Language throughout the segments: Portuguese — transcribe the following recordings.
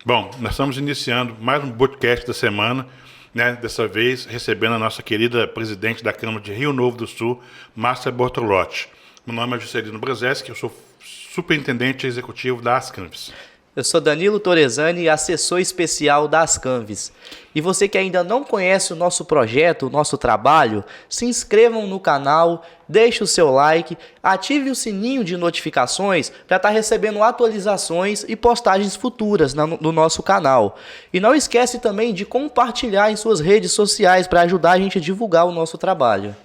Bom, nós estamos iniciando mais um podcast da semana, né? Dessa vez recebendo a nossa querida presidente da Câmara de Rio Novo do Sul, Márcia Bortolotti. Meu nome é Juscelino Brzeski, eu sou superintendente executivo da Ascanves. Eu sou Danilo Torezani, assessor especial da Ascanves. E você que ainda não conhece o nosso projeto, o nosso trabalho, se inscrevam no canal, deixe o seu like, ative o sininho de notificações para estar recebendo atualizações e postagens futuras no nosso canal. E não esquece também de compartilhar em suas redes sociais para ajudar a gente a divulgar o nosso trabalho.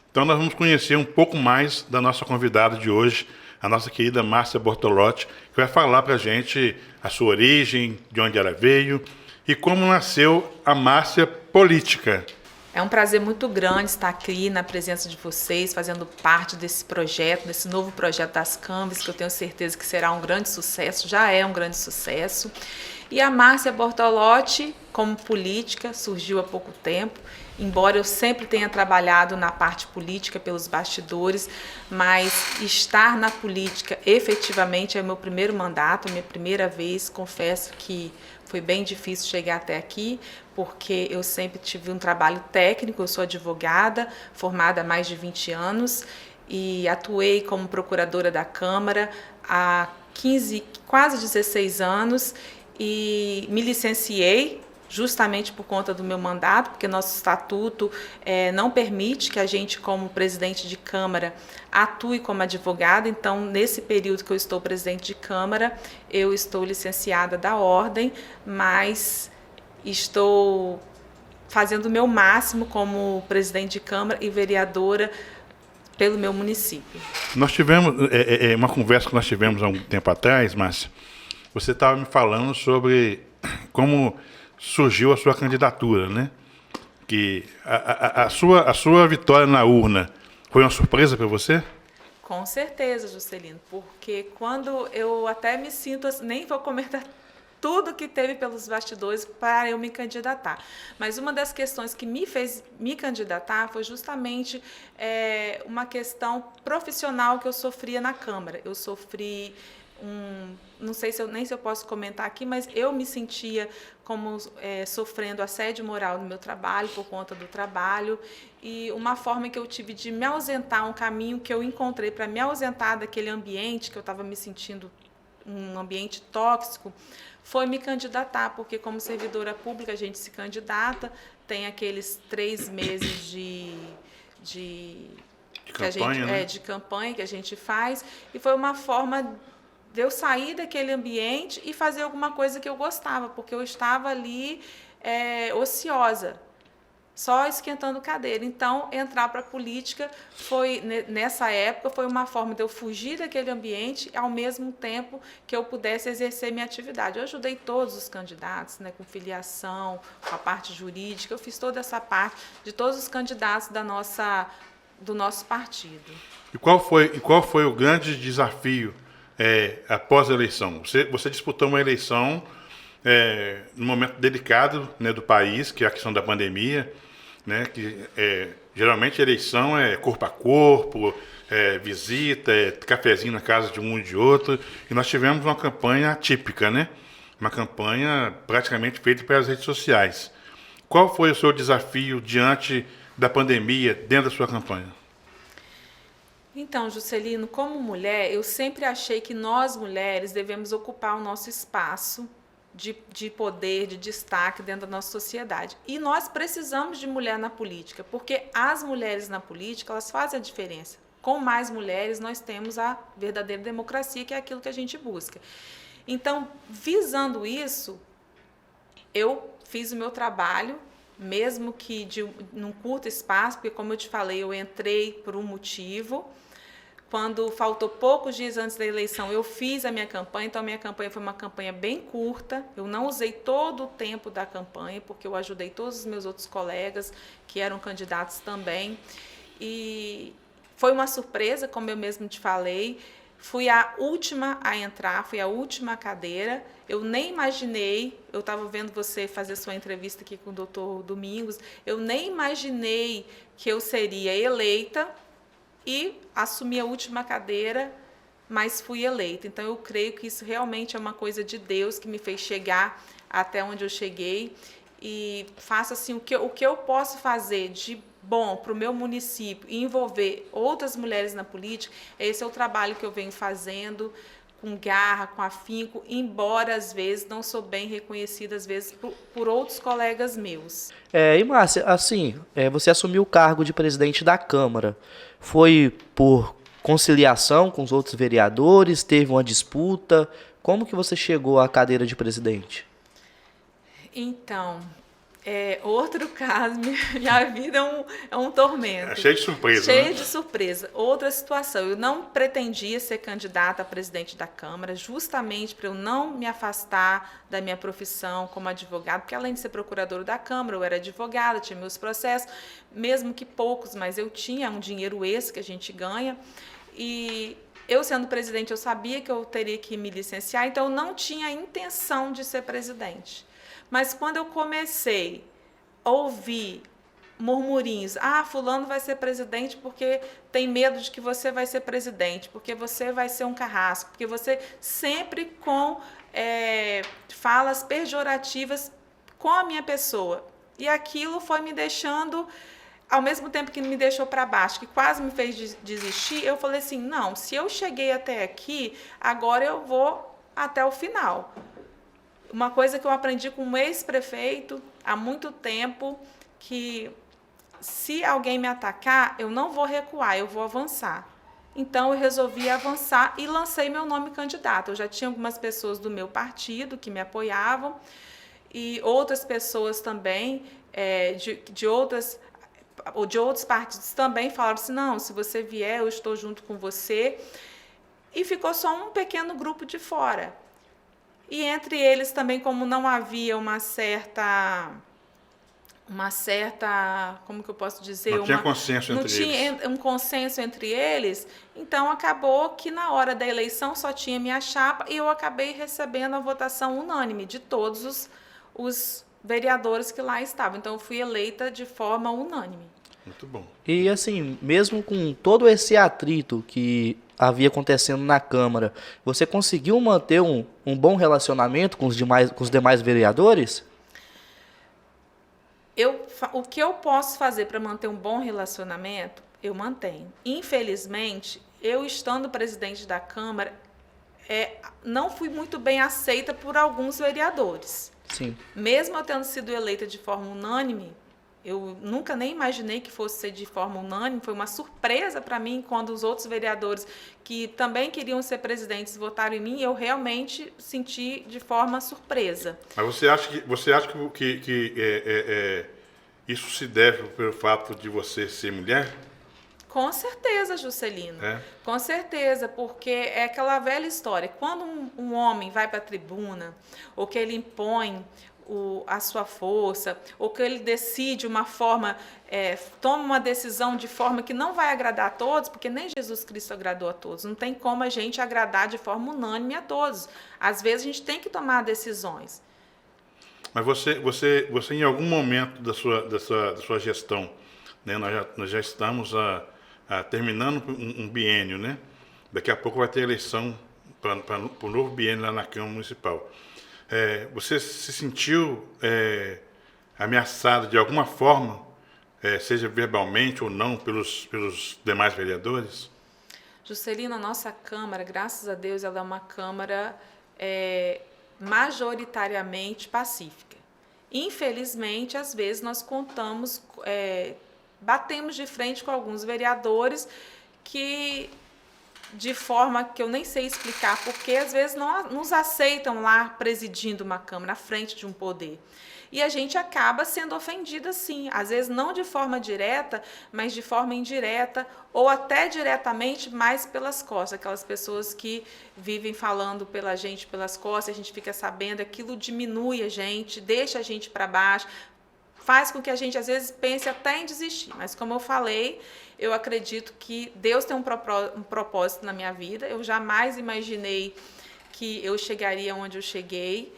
Então nós vamos conhecer um pouco mais da nossa convidada de hoje, a nossa querida Márcia Bortolotti, que vai falar para a gente a sua origem, de onde ela veio e como nasceu a Márcia política. É um prazer muito grande estar aqui na presença de vocês, fazendo parte desse projeto, desse novo projeto das Ascanves, que eu tenho certeza que será um grande sucesso, já é um grande sucesso. E a Márcia Bortolotti, como política, surgiu há pouco tempo, embora eu sempre tenha trabalhado na parte política pelos bastidores, mas estar na política efetivamente é o meu primeiro mandato, a minha primeira vez. Confesso que foi bem difícil chegar até aqui, porque eu sempre tive um trabalho técnico, eu sou advogada, formada há mais de 20 anos, e atuei como procuradora da Câmara há 15, quase 16 anos, e me licenciei justamente por conta do meu mandato, porque nosso estatuto não permite que a gente, como presidente de Câmara, atue como advogado. Então, nesse período que eu estou presidente de Câmara, eu estou licenciada da ordem, mas estou fazendo o meu máximo como presidente de Câmara e vereadora pelo meu município. Nós tivemos uma conversa que nós tivemos há um tempo atrás, Márcia. Você estava me falando sobre como surgiu a sua candidatura, né? Que a sua vitória na urna foi uma surpresa para você? Com certeza, Juscelino, porque quando eu até me sinto, nem vou comentar tudo que teve pelos bastidores para eu me candidatar. Mas uma das questões que me fez me candidatar foi justamente uma questão profissional que eu sofria na Câmara. Eu sofri não sei nem se eu posso comentar aqui, mas eu me sentia como sofrendo assédio moral no meu trabalho, por conta do trabalho, e uma forma que eu tive de me ausentar, um caminho que eu encontrei para me ausentar daquele ambiente que eu estava me sentindo um ambiente tóxico, foi me candidatar, porque como servidora pública a gente se candidata, tem aqueles 3 meses de campanha, né? De campanha que a gente faz, e foi uma forma de eu sair daquele ambiente e fazer alguma coisa que eu gostava, porque eu estava ali ociosa, só esquentando cadeira. Então, entrar para a política foi, nessa época, foi uma forma de eu fugir daquele ambiente, ao mesmo tempo que eu pudesse exercer minha atividade. Eu ajudei todos os candidatos, né, com filiação, com a parte jurídica, eu fiz toda essa parte de todos os candidatos do nosso partido. E qual foi o grande desafio após a eleição? Você disputou uma eleição num momento delicado, né, do país, que é a questão da pandemia, né, que geralmente a eleição é corpo a corpo, visita, cafezinho na casa de um e de outro, e nós tivemos uma campanha atípica, né? Uma campanha praticamente feita pelas redes sociais. Qual foi o seu desafio diante da pandemia dentro da sua campanha? Então, Juscelino, como mulher, eu sempre achei que nós, mulheres, devemos ocupar o nosso espaço de poder, de destaque dentro da nossa sociedade. E nós precisamos de mulher na política, porque as mulheres na política, elas fazem a diferença. Com mais mulheres, nós temos a verdadeira democracia, que é aquilo que a gente busca. Então, visando isso, eu fiz o meu trabalho, mesmo que num curto espaço, porque, como eu te falei, eu entrei por um motivo. Quando faltou poucos dias antes da eleição, eu fiz a minha campanha. Então, a minha campanha foi uma campanha bem curta. Eu não usei todo o tempo da campanha, porque eu ajudei todos os meus outros colegas, que eram candidatos também. E foi uma surpresa, como eu mesmo te falei. Fui a última a entrar, fui a última cadeira. Eu nem imaginei, eu estava vendo você fazer sua entrevista aqui com o doutor Domingos, eu nem imaginei que eu seria eleita e assumi a última cadeira mas fui eleita. Então eu creio que isso realmente é uma coisa de Deus que me fez chegar até onde eu cheguei, e faço assim o que eu posso fazer de bom para o meu município e envolver outras mulheres na política. Esse é o trabalho que eu venho fazendo com garra, com afinco, embora às vezes não sou bem reconhecida, às vezes por outros colegas meus. E Márcia, assim, você assumiu o cargo de presidente da Câmara. Foi por conciliação com os outros vereadores? Teve uma disputa? Como que você chegou à cadeira de presidente? Então, outro caso, minha vida é um tormento. É cheio de surpresa, Cheio né? de surpresa. Outra situação, eu não pretendia ser candidata a presidente da Câmara, justamente para eu não me afastar da minha profissão como advogada, porque além de ser procuradora da Câmara, eu era advogada, tinha meus processos, mesmo que poucos, mas eu tinha um dinheiro extra que a gente ganha, e eu sendo presidente, eu sabia que eu teria que me licenciar, então eu não tinha a intenção de ser presidente. Mas quando eu comecei a ouvir murmurinhos, fulano vai ser presidente porque tem medo de que você vai ser presidente, porque você vai ser um carrasco, porque você sempre com falas pejorativas com a minha pessoa. E aquilo foi me deixando, ao mesmo tempo que me deixou para baixo, que quase me fez desistir, eu falei assim, não, se eu cheguei até aqui, agora eu vou até o final. Uma coisa que eu aprendi com um ex-prefeito há muito tempo, que se alguém me atacar, eu não vou recuar, eu vou avançar. Então, eu resolvi avançar e lancei meu nome candidato. Eu já tinha algumas pessoas do meu partido que me apoiavam e outras pessoas também de outros partidos também falaram assim, não, se você vier, eu estou junto com você. E ficou só um pequeno grupo de fora. E entre eles também, como não havia uma certa, como que eu posso dizer? Não tinha consenso entre eles. Não tinha um consenso entre eles, então acabou que na hora da eleição só tinha minha chapa e eu acabei recebendo a votação unânime de todos os vereadores que lá estavam. Então eu fui eleita de forma unânime. Muito bom. E assim, mesmo com todo esse atrito que havia acontecendo na Câmara, você conseguiu manter um bom relacionamento com os demais vereadores? O que eu posso fazer para manter um bom relacionamento, eu mantenho. Infelizmente, eu estando presidente da Câmara, não fui muito bem aceita por alguns vereadores. Sim. Mesmo eu tendo sido eleita de forma unânime, eu nunca nem imaginei que fosse ser de forma unânime, foi uma surpresa para mim quando os outros vereadores que também queriam ser presidentes votaram em mim, eu realmente senti de forma surpresa. Mas você acha que isso se deve pelo fato de você ser mulher? Com certeza, Juscelino. Com certeza, porque é aquela velha história. Quando um homem vai para a tribuna, ou que ele impõe a sua força, ou que ele decide uma forma, toma uma decisão de forma que não vai agradar a todos, porque nem Jesus Cristo agradou a todos. Não tem como a gente agradar de forma unânime a todos. Às vezes a gente tem que tomar decisões. Mas você em algum momento da sua gestão, né, nós já estamos terminando um biênio, né? Daqui a pouco vai ter eleição para o novo biênio lá na Câmara Municipal. Você se sentiu ameaçado de alguma forma, seja verbalmente ou não, pelos demais vereadores? Juscelino, a nossa Câmara, graças a Deus, ela é uma Câmara majoritariamente pacífica. Infelizmente, às vezes nós batemos de frente com alguns vereadores que, de forma que eu nem sei explicar, porque às vezes não nos aceitam lá presidindo uma Câmara, à frente de um poder. E a gente acaba sendo ofendida sim, às vezes não de forma direta, mas de forma indireta, ou até diretamente, mais pelas costas. Aquelas pessoas que vivem falando pela gente pelas costas, a gente fica sabendo, aquilo diminui a gente, deixa a gente para baixo, faz com que a gente às vezes pense até em desistir. Mas como eu falei, eu acredito que Deus tem um propósito na minha vida. Eu jamais imaginei que eu chegaria onde eu cheguei,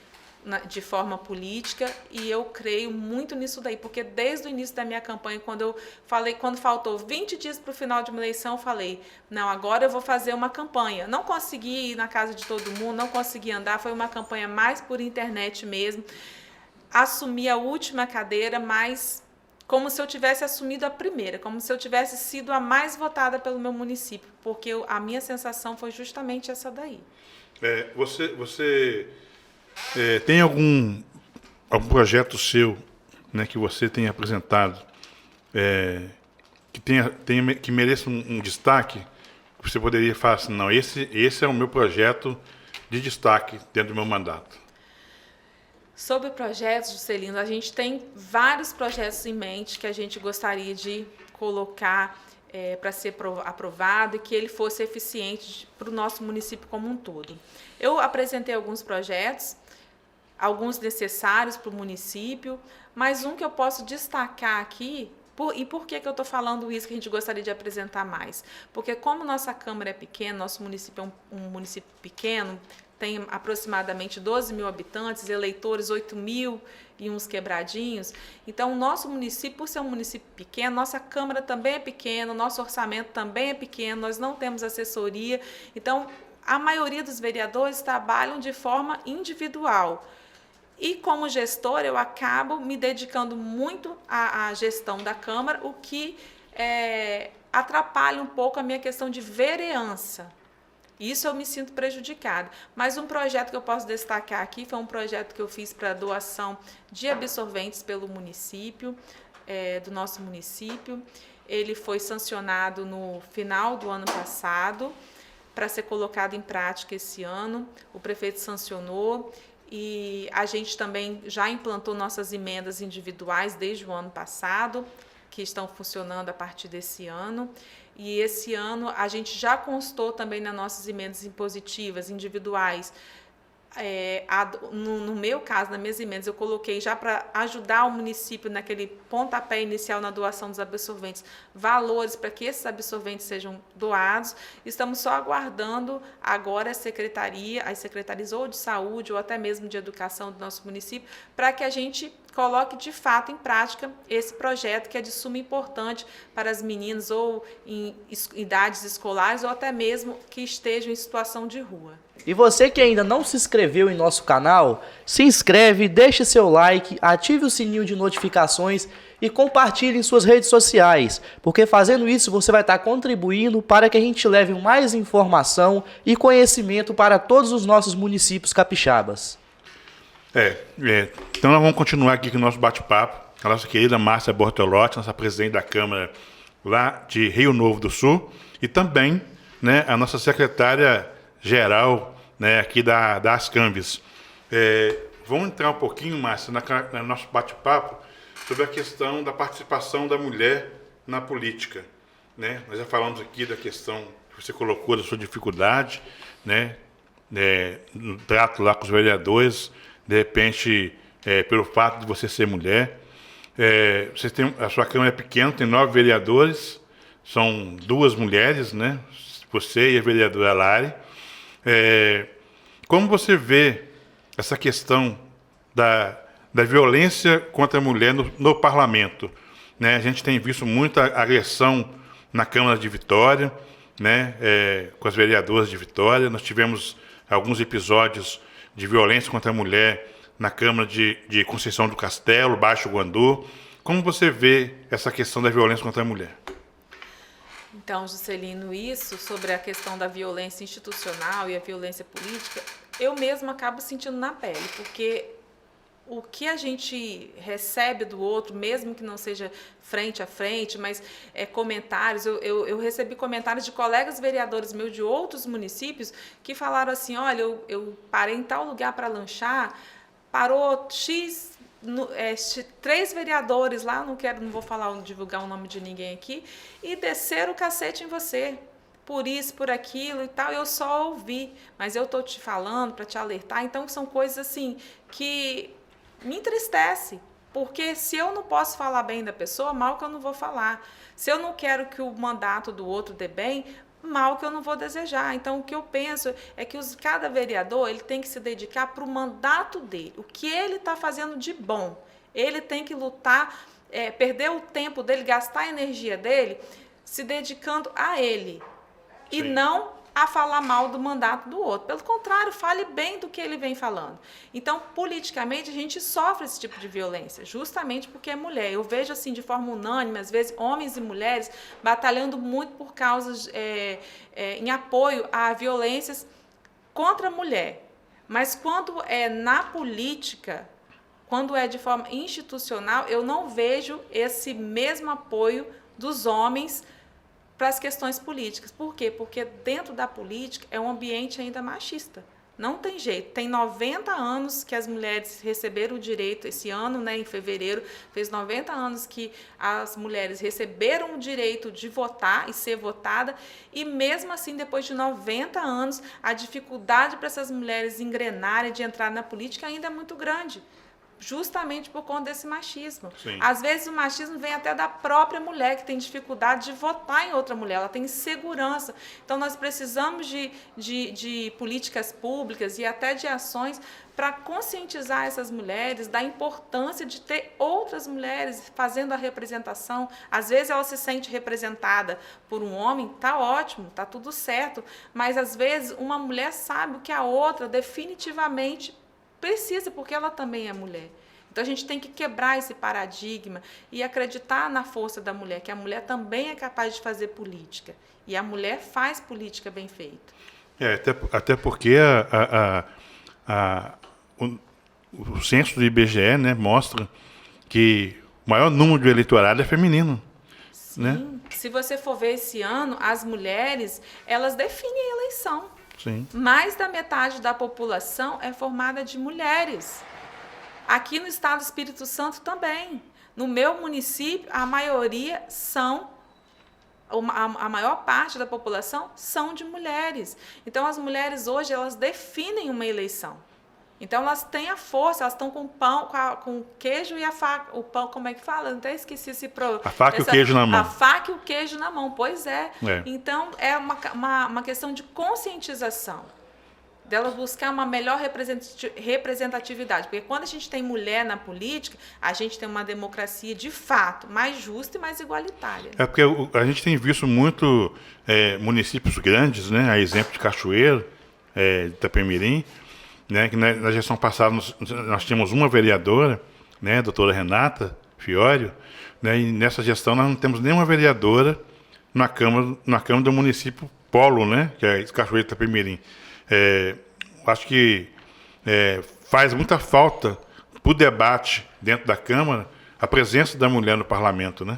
de forma política, e eu creio muito nisso daí, porque desde o início da minha campanha, quando faltou 20 dias para o final de uma eleição, eu falei, não, agora eu vou fazer uma campanha. Não consegui ir na casa de todo mundo, não consegui andar, foi uma campanha mais por internet mesmo. Assumi a última cadeira, mas como se eu tivesse assumido a primeira, como se eu tivesse sido a mais votada pelo meu município, porque a minha sensação foi justamente essa daí. Você tem algum projeto seu, né, que você tenha apresentado que mereça um destaque? Você poderia falar assim, não, esse é o meu projeto de destaque dentro do meu mandato. Sobre projetos, Juscelino, a gente tem vários projetos em mente que a gente gostaria de colocar para ser aprovado e que ele fosse eficiente para o nosso município como um todo. Eu apresentei alguns projetos, alguns necessários para o município, mas um que eu posso destacar aqui, e por que eu estou falando isso que a gente gostaria de apresentar mais? Porque como nossa Câmara é pequena, nosso município é um município pequeno, tem aproximadamente 12 mil habitantes, eleitores 8 mil e uns quebradinhos. Então, o nosso município, por ser um município pequeno, nossa Câmara também é pequena, nosso orçamento também é pequeno, nós não temos assessoria. Então, a maioria dos vereadores trabalham de forma individual. E, como gestor, eu acabo me dedicando muito à gestão da Câmara, o que atrapalha um pouco a minha questão de vereança. Isso eu me sinto prejudicada. Mas um projeto que eu posso destacar aqui foi um projeto que eu fiz para doação de absorventes pelo município, do nosso município. Ele foi sancionado no final do ano passado, para ser colocado em prática esse ano. O prefeito sancionou e a gente também já implantou nossas emendas individuais desde o ano passado, que estão funcionando a partir desse ano. E esse ano a gente já constou também nas nossas emendas impositivas individuais. No meu caso, nas minhas emendas, eu coloquei já para ajudar o município naquele pontapé inicial na doação dos absorventes, valores para que esses absorventes sejam doados. Estamos só aguardando agora as secretarias ou de saúde ou até mesmo de educação do nosso município, para que a gente coloque de fato em prática esse projeto que é de suma importância para as meninas ou em idades escolares ou até mesmo que estejam em situação de rua. E você que ainda não se inscreveu em nosso canal, se inscreve, deixe seu like, ative o sininho de notificações e compartilhe em suas redes sociais, porque fazendo isso você vai estar contribuindo para que a gente leve mais informação e conhecimento para todos os nossos municípios capixabas. Então nós vamos continuar aqui com o nosso bate-papo. A nossa querida Márcia Bortolotti, nossa presidente da Câmara lá de Rio Novo do Sul, e também, né, a nossa secretária-geral, né, aqui da Ascanves. Vamos entrar um pouquinho, Márcia, no nosso bate-papo sobre a questão da participação da mulher na política. Né? Nós já falamos aqui da questão que você colocou, da sua dificuldade, né, no trato lá com os vereadores, de repente, pelo fato de você ser mulher. A sua Câmara é pequena, tem 9 vereadores, são 2 mulheres, né? Você e a vereadora Lari. Como você vê essa questão da violência contra a mulher no parlamento? Né? A gente tem visto muita agressão na Câmara de Vitória, né? Com as vereadoras de Vitória. Nós tivemos alguns episódios de violência contra a mulher na Câmara de Conceição do Castelo, Baixo Guandu. Como você vê essa questão da violência contra a mulher? Então, Juscelino, isso sobre a questão da violência institucional e a violência política, eu mesma acabo sentindo na pele, porque o que a gente recebe do outro, mesmo que não seja frente a frente, mas comentários, eu recebi comentários de colegas vereadores meus de outros municípios que falaram assim, olha, eu parei em tal lugar para lanchar, parou X... 3 vereadores lá, não vou divulgar o nome de ninguém aqui, e desceram o cacete em você, por isso, por aquilo e tal, eu só ouvi, mas eu estou te falando para te alertar. Então são coisas assim que me entristecem, porque se eu não posso falar bem da pessoa, mal que eu não vou falar. Se eu não quero que o mandato do outro dê bem, mal que eu não vou desejar. Então, o que eu penso é que cada vereador ele tem que se dedicar para o mandato dele, o que ele está fazendo de bom. Ele tem que lutar, perder o tempo dele, gastar a energia dele, se dedicando a ele. E Sim. não a falar mal do mandato do outro. Pelo contrário, fale bem do que ele vem falando. Então, politicamente, a gente sofre esse tipo de violência, justamente porque é mulher. Eu vejo, assim, de forma unânime, às vezes, homens e mulheres batalhando muito por causas em apoio a violências contra a mulher. Mas quando é na política, quando é de forma institucional, eu não vejo esse mesmo apoio dos homens para as questões políticas. Por quê? Porque dentro da política é um ambiente ainda machista. Não tem jeito. Tem 90 anos que as mulheres receberam o direito, esse ano, né, em fevereiro, fez 90 anos que as mulheres receberam o direito de votar e ser votada, e mesmo assim, depois de 90 anos, a dificuldade para essas mulheres engrenarem, de entrar na política ainda é muito grande. Justamente por conta desse machismo. Sim. Às vezes o machismo vem até da própria mulher, que tem dificuldade de votar em outra mulher, ela tem insegurança. Então, nós precisamos de políticas públicas e até de ações para conscientizar essas mulheres da importância de ter outras mulheres fazendo a representação. Às vezes ela se sente representada por um homem, tá ótimo, tá tudo certo, mas às vezes uma mulher sabe o que a outra definitivamente precisa, porque ela também é mulher. Então, a gente tem que quebrar esse paradigma e acreditar na força da mulher, que a mulher também é capaz de fazer política. E a mulher faz política bem feita. Até porque o censo do IBGE, né, mostra que o maior número de eleitorado é feminino. Sim. Né? Se você for ver esse ano, as mulheres, elas definem a eleição. Sim. Mais da metade da população é formada de mulheres. Aqui no estado do Espírito Santo também. No meu município, a maioria a maior parte da população são de mulheres. Então, as mulheres hoje, elas definem uma eleição. Então, elas têm a força, elas estão com pão, com o queijo e a faca. O pão, como é que fala? Eu até esqueci a faca e o queijo na mão. A faca e o queijo na mão, pois é. Então, é uma questão de conscientização, delas buscar uma melhor representatividade. Porque quando a gente tem mulher na política, a gente tem uma democracia de fato mais justa e mais igualitária. É porque a gente tem visto muito municípios grandes, né, a exemplo de Cachoeiro, de Itapemirim, né, que na gestão passada nós tínhamos uma vereadora, né, a doutora Renata Fiório, né, e nessa gestão nós não temos nenhuma vereadora na Câmara do município Polo, né, que é Cachoeiro de Itapemirim. Acho que faz muita falta para o debate dentro da Câmara a presença da mulher no parlamento, né?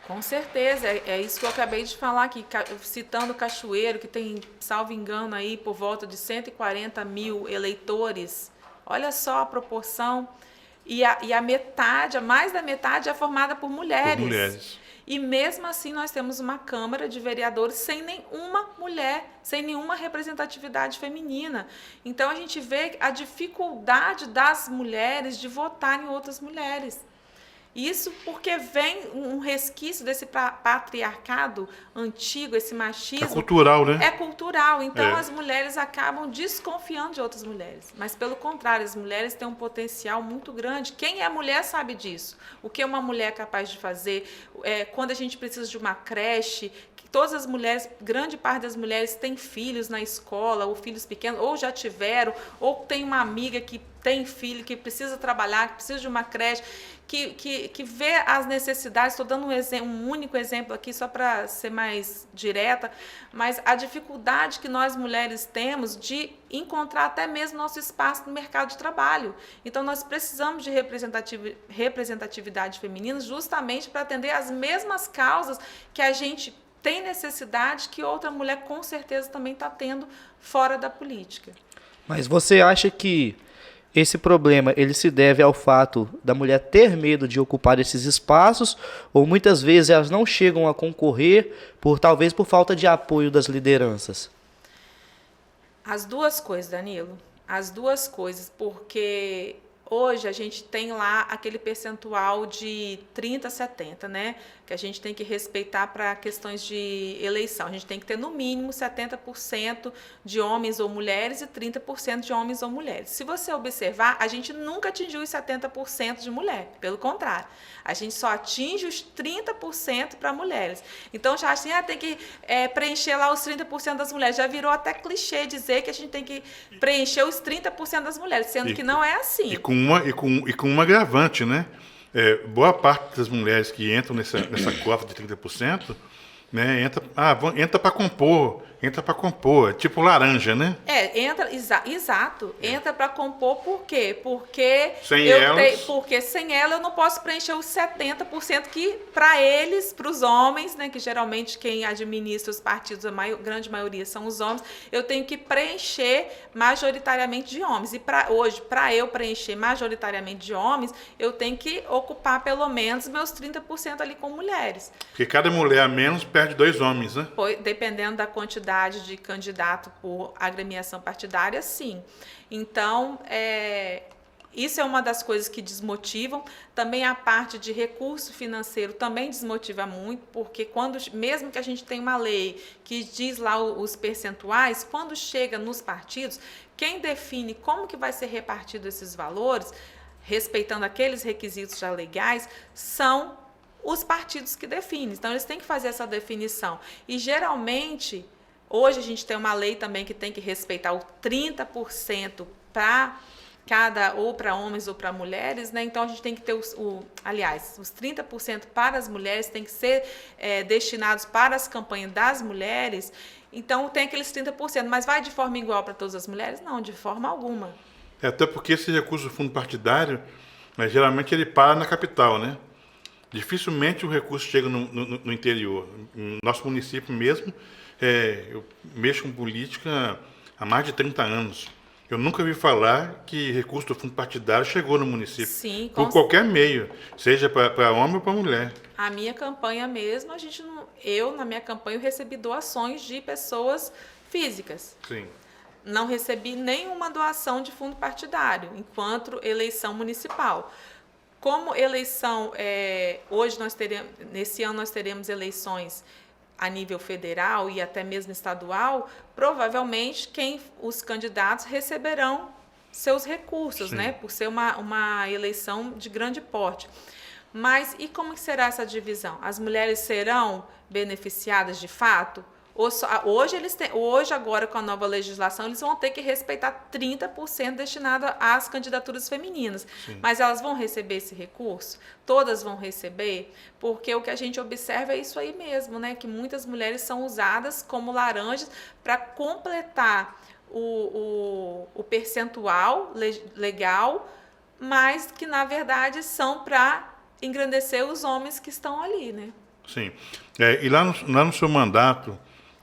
Com certeza, é isso que eu acabei de falar aqui, citando Cachoeiro, que tem, salvo engano, aí por volta de 140 mil eleitores. Olha só a proporção. E a metade, mais da metade é formada por mulheres. Por mulheres. E mesmo assim nós temos uma Câmara de Vereadores sem nenhuma mulher, sem nenhuma representatividade feminina. Então a gente vê a dificuldade das mulheres de votar em outras mulheres. Isso porque vem um resquício desse patriarcado antigo, esse machismo. É cultural, né? É cultural. Então, as mulheres acabam desconfiando de outras mulheres. Mas, pelo contrário, as mulheres têm um potencial muito grande. Quem é mulher sabe disso. O que uma mulher é capaz de fazer. Quando a gente precisa de uma creche, que todas as mulheres, grande parte das mulheres tem filhos na escola, ou filhos pequenos, ou já tiveram, ou tem uma amiga que tem filho, que precisa trabalhar, que precisa de uma creche, que vê as necessidades. Estou dando um único exemplo aqui, só para ser mais direta, mas a dificuldade que nós mulheres temos de encontrar até mesmo nosso espaço no mercado de trabalho. Então, nós precisamos de representatividade feminina justamente para atender as mesmas causas que a gente tem necessidade, que outra mulher com certeza também está tendo fora da política. Mas você acha que esse problema ele se deve ao fato da mulher ter medo de ocupar esses espaços, ou muitas vezes elas não chegam a concorrer talvez por falta de apoio das lideranças? As duas coisas, Danilo. As duas coisas, porque hoje a gente tem lá aquele percentual de 30 a 70, né? Que a gente tem que respeitar para questões de eleição. A gente tem que ter no mínimo 70% de homens ou mulheres e 30% de homens ou mulheres. Se você observar, a gente nunca atingiu os 70% de mulher, pelo contrário. A gente só atinge os 30% para mulheres. Então já assim, tem que preencher lá os 30% das mulheres. Já virou até clichê dizer que a gente tem que preencher os 30% das mulheres, sendo que não é assim. E com uma agravante, né? Boa parte das mulheres que entram nessa cota de 30%, né, entra para compor, tipo laranja, né? Exato. Entra para compor por quê? Porque sem ela eu não posso preencher os 70% que para eles, para os homens, né, que geralmente quem administra os partidos, grande maioria são os homens, eu tenho que preencher majoritariamente de homens. E hoje, para eu preencher majoritariamente de homens, eu tenho que ocupar pelo menos meus 30% ali com mulheres. Porque cada mulher a menos perde 2 homens, né? Dependendo da quantidade de candidato por agremiação partidária, sim. Então, isso é uma das coisas que desmotivam. Também a parte de recurso financeiro também desmotiva muito, porque mesmo que a gente tenha uma lei que diz lá os percentuais, quando chega nos partidos, quem define como que vai ser repartido esses valores, respeitando aqueles requisitos já legais, são os partidos que definem. Então, eles têm que fazer essa definição. E, geralmente, hoje a gente tem uma lei também que tem que respeitar o 30% para ou para homens ou para mulheres, né? Então, a gente tem que ter os 30% para as mulheres tem que ser destinados para as campanhas das mulheres. Então, tem aqueles 30%, mas vai de forma igual para todas as mulheres? Não, de forma alguma. Até porque esse recurso do fundo partidário, geralmente ele para na capital, né? Dificilmente o recurso chega no interior. No nosso município mesmo, eu mexo com política há mais de 30 anos. Eu nunca ouvi falar que recurso do fundo partidário chegou no município. Sim, por qualquer meio, seja para homem ou para mulher. A minha campanha mesmo, na minha campanha, eu recebi doações de pessoas físicas. Sim. Não recebi nenhuma doação de fundo partidário, enquanto eleição municipal. Como eleição, nesse ano nós teremos eleições a nível federal e até mesmo estadual, provavelmente os candidatos receberão seus recursos, né, por ser uma eleição de grande porte. Mas e como que será essa divisão? As mulheres serão beneficiadas de fato? Hoje, agora, com a nova legislação, eles vão ter que respeitar 30% destinado às candidaturas femininas. Sim. Mas elas vão receber esse recurso? Todas vão receber? Porque o que a gente observa é isso aí mesmo, né? Que muitas mulheres são usadas como laranjas para completar o percentual legal, mas que, na verdade, são para engrandecer os homens que estão ali, né? Sim. E lá no seu mandato,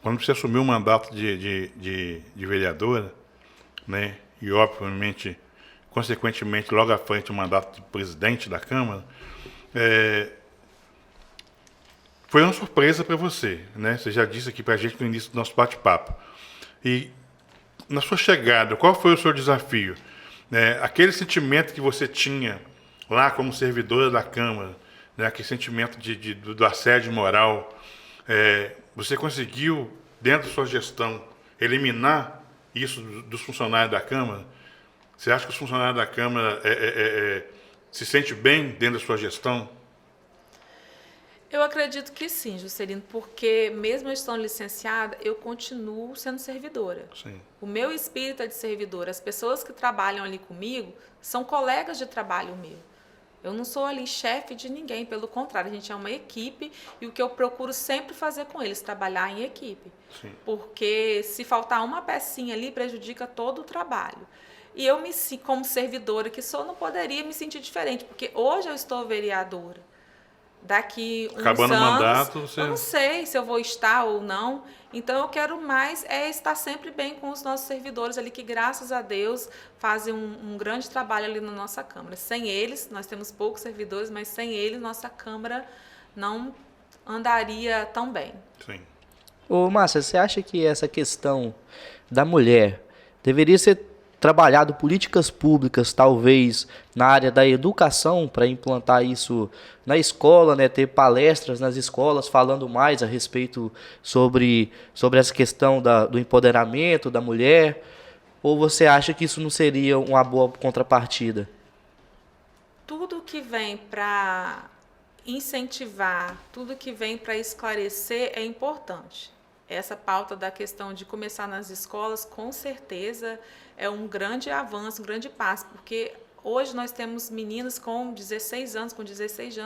quando você assumiu o mandato de vereadora, né, e obviamente, consequentemente, logo à frente o mandato de presidente da Câmara, foi uma surpresa para você, né? Você já disse aqui para a gente no início do nosso bate-papo. E na sua chegada, qual foi o seu desafio? Aquele sentimento que você tinha lá como servidora da Câmara, né, aquele sentimento do assédio moral, você conseguiu, dentro da sua gestão, eliminar isso dos funcionários da Câmara? Você acha que os funcionários da Câmara se sentem bem dentro da sua gestão? Eu acredito que sim, Juscelino, porque mesmo eu estando licenciada, eu continuo sendo servidora. Sim. O meu espírito é de servidora. As pessoas que trabalham ali comigo são colegas de trabalho meu. Eu não sou ali chefe de ninguém, pelo contrário, a gente é uma equipe e o que eu procuro sempre fazer com eles, trabalhar em equipe. Sim. Porque se faltar uma pecinha ali, prejudica todo o trabalho. E eu, como servidora que sou, não poderia me sentir diferente, porque hoje eu estou vereadora. Daqui uns acabando anos, o mandato, você... eu não sei se eu vou estar ou não. Então, eu quero mais estar sempre bem com os nossos servidores ali, que, graças a Deus, fazem um grande trabalho ali na nossa Câmara. Sem eles, nós temos poucos servidores, mas sem eles, nossa Câmara não andaria tão bem. Sim. Ô, Márcia, você acha que essa questão da mulher deveria ser trabalhado políticas públicas, talvez na área da educação, para implantar isso na escola, né? Ter palestras nas escolas falando mais a respeito sobre essa questão do empoderamento da mulher? Ou você acha que isso não seria uma boa contrapartida? Tudo que vem para incentivar, tudo que vem para esclarecer é importante. Essa pauta da questão de começar nas escolas, com certeza, é um grande avanço, um grande passo, porque hoje nós temos meninas com 16 anos, com 16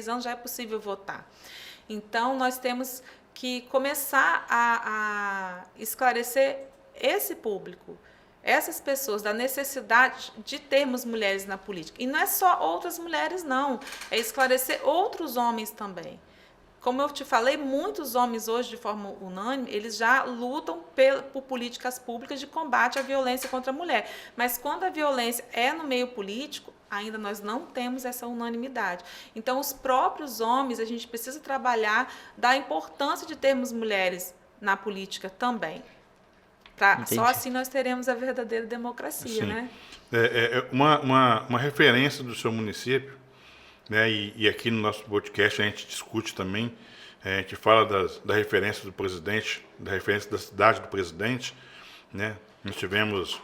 anos já é possível votar. Então, nós temos que começar a esclarecer esse público, essas pessoas, da necessidade de termos mulheres na política. E não é só outras mulheres, não. É esclarecer outros homens também. Como eu te falei, muitos homens hoje, de forma unânime, eles já lutam por políticas públicas de combate à violência contra a mulher. Mas quando a violência é no meio político, ainda nós não temos essa unanimidade. Então, os próprios homens, a gente precisa trabalhar da importância de termos mulheres na política também. Só assim nós teremos a verdadeira democracia, né? Uma referência do seu município, né? E aqui no nosso podcast a gente discute também, a gente fala da referência do presidente, da referência da cidade do presidente, né? Nós tivemos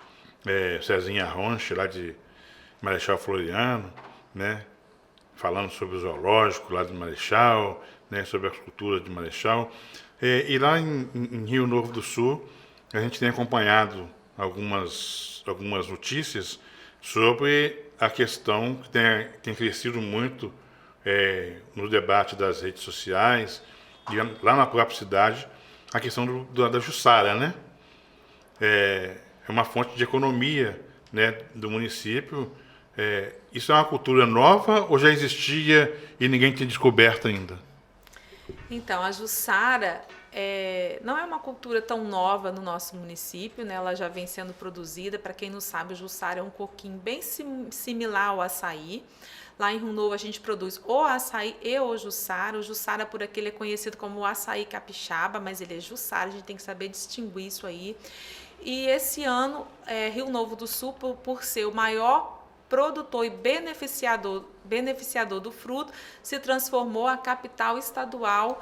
Cezinha Ronche, lá de Marechal Floriano, né? Falando sobre o zoológico lá de Marechal, né? Sobre a cultura de Marechal. E lá em Rio Novo do Sul, a gente tem acompanhado algumas notícias sobre a questão que tem crescido muito no debate das redes sociais e lá na própria cidade, a questão da Jussara, né? É uma fonte de economia, né, do município. Isso é uma cultura nova ou já existia e ninguém tinha descoberto ainda? Então, a Jussara não é uma cultura tão nova no nosso município, né? Ela já vem sendo produzida. Para quem não sabe, o Jussara é um coquinho bem similar ao açaí. Lá em Rio Novo a gente produz o açaí e o Jussara. O Jussara por aqui ele é conhecido como o açaí capixaba, mas ele é Jussara, a gente tem que saber distinguir isso aí. E esse ano, Rio Novo do Sul, por ser o maior produtor e beneficiador do fruto, se transformou a capital estadual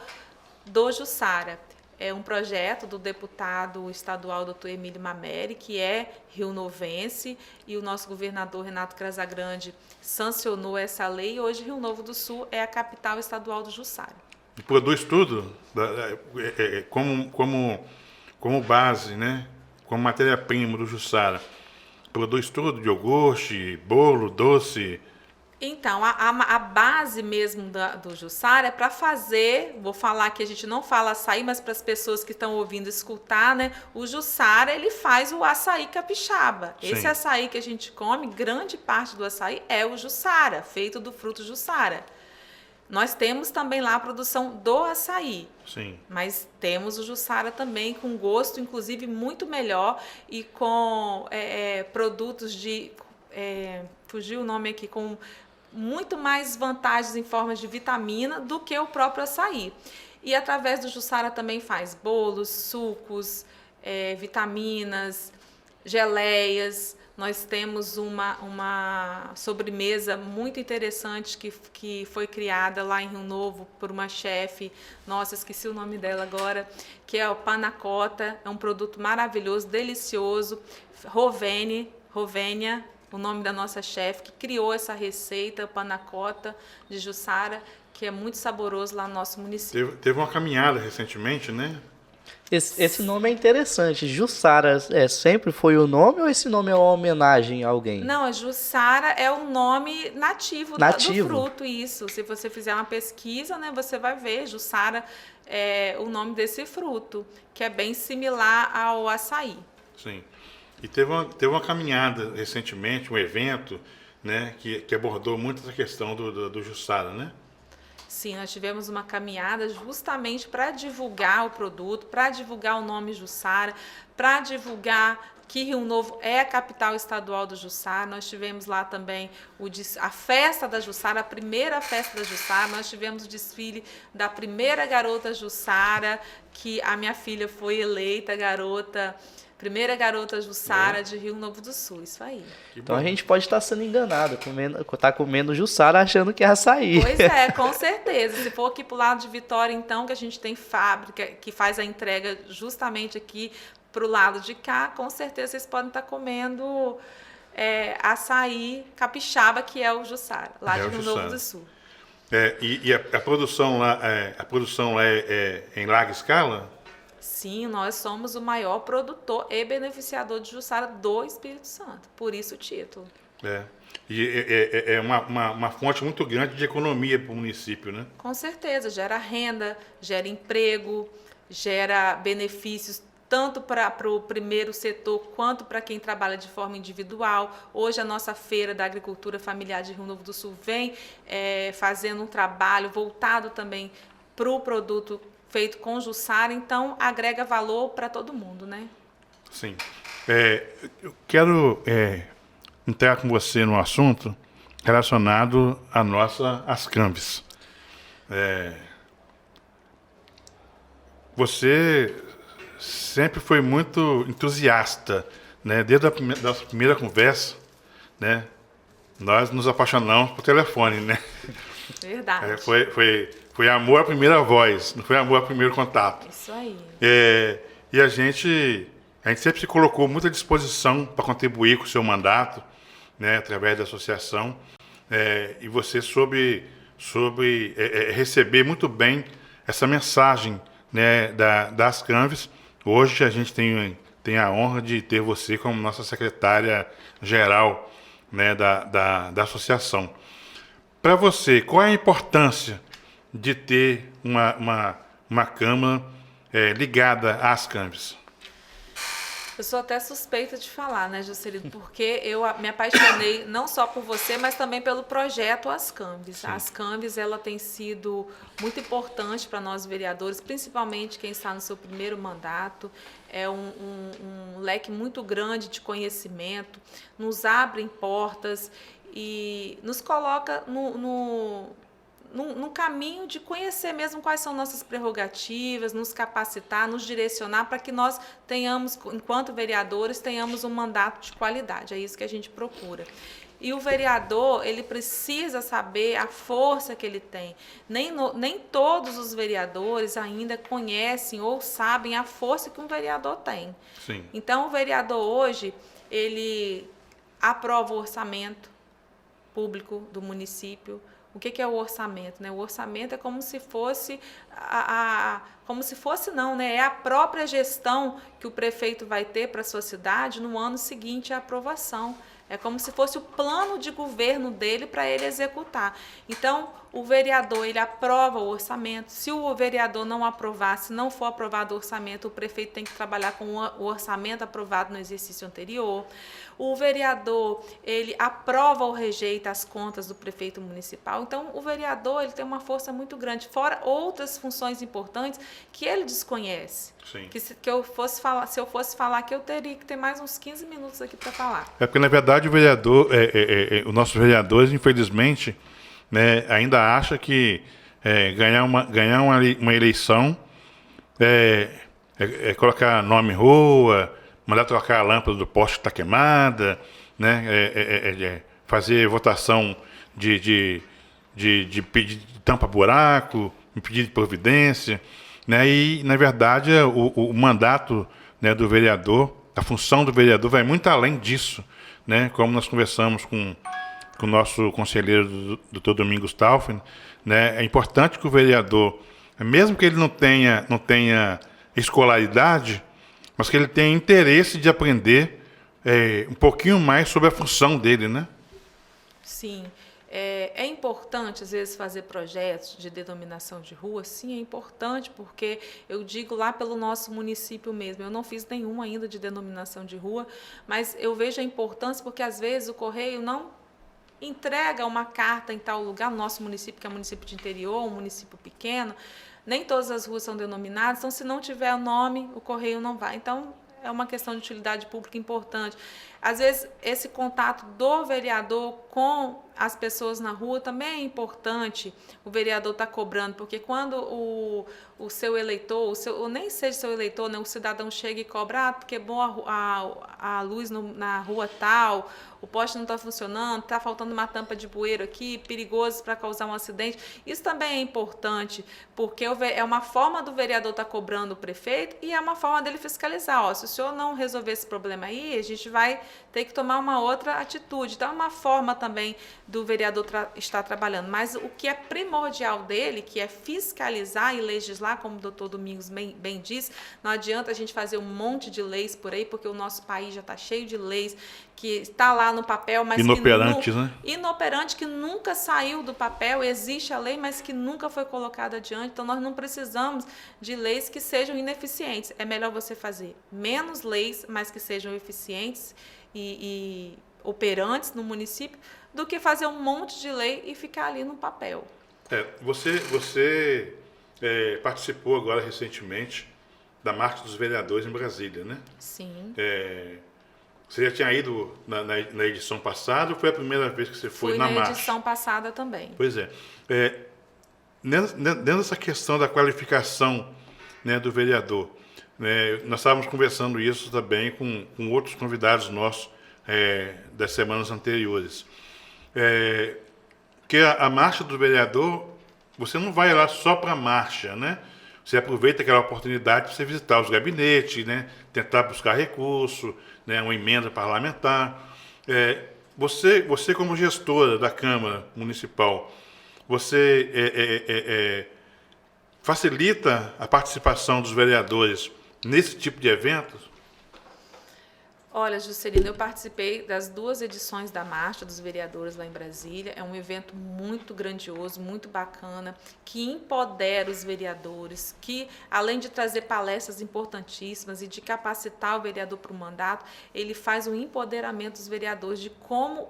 do Jussara. É um projeto do deputado estadual Dr. Emílio Mameri, que é rionovense, e o nosso governador Renato Casagrande sancionou essa lei, e hoje Rio Novo do Sul é a capital estadual do Jussara. E produz tudo como base, né? Como matéria-prima do Jussara. Produz tudo, de iogurte, bolo, doce. Então, a base mesmo do Jussara é para fazer, vou falar que a gente não fala açaí, mas para as pessoas que estão ouvindo escutar, né? O Jussara, ele faz o açaí capixaba. Sim. Esse açaí que a gente come, grande parte do açaí é o Jussara, feito do fruto Jussara. Nós temos também lá a produção do açaí. Sim. Mas temos o Jussara também com gosto, inclusive, muito melhor e com produtos fugiu o nome aqui, com muito mais vantagens em formas de vitamina do que o próprio açaí. E através do Jussara também faz bolos, sucos, vitaminas, geleias. Nós temos uma sobremesa muito interessante que foi criada lá em Rio Novo por uma chefe, nossa, esqueci o nome dela agora, que é o panacota, é um produto maravilhoso, delicioso, Rovênia, o nome da nossa chefe, que criou essa receita, panacota de Jussara, que é muito saboroso lá no nosso município. Teve uma caminhada recentemente, né? Esse nome é interessante. Jussara sempre foi o nome ou esse nome é uma homenagem a alguém? Não, a Jussara é o nome nativo do fruto, isso. Se você fizer uma pesquisa, né, você vai ver. Jussara é o nome desse fruto, que é bem similar ao açaí. Sim. E teve uma caminhada recentemente, um evento, né, que abordou muito essa questão do Jussara, né? Sim, nós tivemos uma caminhada justamente para divulgar o produto, para divulgar o nome Jussara, para divulgar que Rio Novo é a capital estadual do Jussara. Nós tivemos lá também a festa da Jussara, a primeira festa da Jussara. Nós tivemos o desfile da primeira garota Jussara, que a minha filha foi eleita garota Primeira garota Jussara de Rio Novo do Sul, isso aí. Então a gente pode estar sendo enganado, tá comendo Jussara achando que é açaí. Pois é, com certeza. Se for aqui pro lado de Vitória, então, que a gente tem fábrica que faz a entrega justamente aqui pro lado de cá, com certeza vocês podem estar comendo açaí capixaba, que é o Jussara, lá de Rio Novo do Sul. A produção lá, é em larga escala? Sim, nós somos o maior produtor e beneficiador de Jussara do Espírito Santo, por isso o título. E uma fonte muito grande de economia para o município, né? Com certeza, gera renda, gera emprego, gera benefícios tanto para o primeiro setor quanto para quem trabalha de forma individual. Hoje a nossa Feira da Agricultura Familiar de Rio Novo do Sul vem fazendo um trabalho voltado também para o produto feito com Jussara, então agrega valor para todo mundo, né? Sim. Eu quero entrar com você no assunto relacionado à nossa Ascambis. Você sempre foi muito entusiasta, né? Desde a nossa primeira conversa, né? Nós nos apaixonamos por telefone, né? Verdade. Foi amor à primeira voz, não foi amor ao primeiro contato. Isso aí. E a gente sempre se colocou muito à disposição para contribuir com o seu mandato, né, através da associação. E você soube receber muito bem essa mensagem, né, da Ascambis. Hoje a gente tem a honra de ter você como nossa secretária-geral, né, da associação. Para você, qual é a importância de ter uma Câmara ligada às Ascambis? Eu sou até suspeita de falar, né, Juscelino? Porque eu me apaixonei não só por você, mas também pelo projeto Ascambis. Sim. A Ascambis, ela tem sido muito importante para nós vereadores, principalmente quem está no seu primeiro mandato. É um leque muito grande de conhecimento, nos abre portas e nos coloca num caminho de conhecer mesmo quais são nossas prerrogativas, nos capacitar, nos direcionar para que nós tenhamos, enquanto vereadores, tenhamos um mandato de qualidade. É isso que a gente procura. E o vereador, ele precisa saber a força que ele tem. Nem todos os vereadores ainda conhecem ou sabem a força que um vereador tem. Sim. Então, o vereador hoje, ele aprova o orçamento público do município. O que é o orçamento, né? O orçamento é como se fosse não, né? É a própria gestão que o prefeito vai ter para a sua cidade no ano seguinte à aprovação. É como se fosse o plano de governo dele para ele executar. Então, o vereador, ele aprova o orçamento. Se o vereador não aprovar, se não for aprovado o orçamento, o prefeito tem que trabalhar com o orçamento aprovado no exercício anterior. O vereador, ele aprova ou rejeita as contas do prefeito municipal. Então, o vereador, ele tem uma força muito grande, fora outras funções importantes que ele desconhece. Sim. Se eu fosse falar que eu teria que ter mais uns 15 minutos aqui para falar. É porque, na verdade, o vereador, os nossos vereadores, infelizmente, né, ainda acha que ganhar uma eleição colocar nome em rua, mandar trocar a lâmpada do poste que está queimada, né, fazer votação de pedir tampa-buraco, pedir de providência, né, e, na verdade, o mandato, né, do vereador, a função do vereador vai muito além disso, né, como nós conversamos com o nosso conselheiro Dr. Domingos Taufen, né, é importante que o vereador, mesmo que ele não tenha escolaridade, mas que ele tenha interesse de aprender um pouquinho mais sobre a função dele, né? Sim. É importante, às vezes, fazer projetos de denominação de rua? Sim, é importante, porque eu digo lá pelo nosso município mesmo, eu não fiz nenhum ainda de denominação de rua, mas eu vejo a importância porque, às vezes, o correio não entrega uma carta em tal lugar, no nosso município, que é um município de interior, um município pequeno, nem todas as ruas são denominadas, então, se não tiver o nome, o correio não vai. Então, é uma questão de utilidade pública importante. às vezes, esse contato do vereador com as pessoas na rua também é importante o vereador estar cobrando, porque quando o seu eleitor, ou nem seja seu eleitor, né, o cidadão chega e cobra, porque é bom a luz na rua tal, o poste não está funcionando, está faltando uma tampa de bueiro aqui, perigoso para causar um acidente. Isso também é importante, porque é uma forma do vereador estar cobrando o prefeito e é uma forma dele fiscalizar. Ó, se o senhor não resolver esse problema aí, a gente vai ter que tomar uma outra atitude. Então, é uma forma também do vereador estar trabalhando. Mas o que é primordial dele, que é fiscalizar e legislar, como o doutor Domingos bem disse, não adianta a gente fazer um monte de leis por aí, porque o nosso país já está cheio de leis que está lá no papel, mas inoperantes, né? Inoperante, que nunca saiu do papel. Existe a lei, mas que nunca foi colocada adiante. Então, nós não precisamos de leis que sejam ineficientes. É melhor você fazer menos leis, mas que sejam eficientes e operantes no município, do que fazer um monte de lei e ficar ali no papel. Você participou agora recentemente da Marcha dos Vereadores em Brasília, né? Sim. Você já tinha ido na edição passada ou foi a primeira vez que você foi na marcha? Fui na edição passada também. Pois é. Dentro dessa questão da qualificação, né, do vereador, né, nós estávamos conversando isso também com outros convidados nossos das semanas anteriores. Que a marcha do vereador, você não vai lá só para a marcha, né? Você aproveita aquela oportunidade para você visitar os gabinetes, né? Tentar buscar recurso, né? Uma emenda parlamentar. Você como gestora da Câmara Municipal, você facilita a participação dos vereadores nesse tipo de eventos? Olha, Juscelino, eu participei das 2 edições da Marcha dos Vereadores lá em Brasília. É um evento muito grandioso, muito bacana, que empodera os vereadores, que, além de trazer palestras importantíssimas e de capacitar o vereador para o mandato, ele faz um empoderamento dos vereadores de como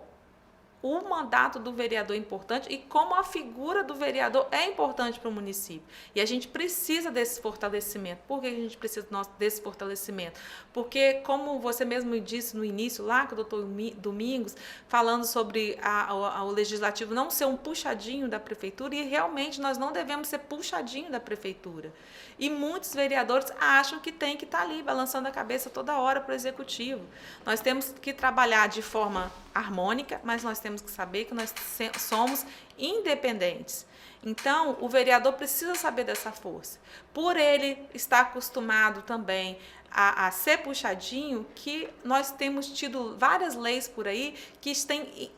o mandato do vereador é importante e como a figura do vereador é importante para o município. E a gente precisa desse fortalecimento. Por que a gente precisa desse fortalecimento? Porque, como você mesmo disse no início, lá com o doutor Domingos, falando sobre o legislativo não ser um puxadinho da prefeitura, e realmente nós não devemos ser puxadinho da prefeitura. E muitos vereadores acham que tem que estar ali, balançando a cabeça toda hora para o executivo. Nós temos que trabalhar de forma harmônica, mas nós temos que saber que nós somos independentes. Então, o vereador precisa saber dessa força. Por ele estar acostumado também a ser puxadinho, que nós temos tido várias leis por aí que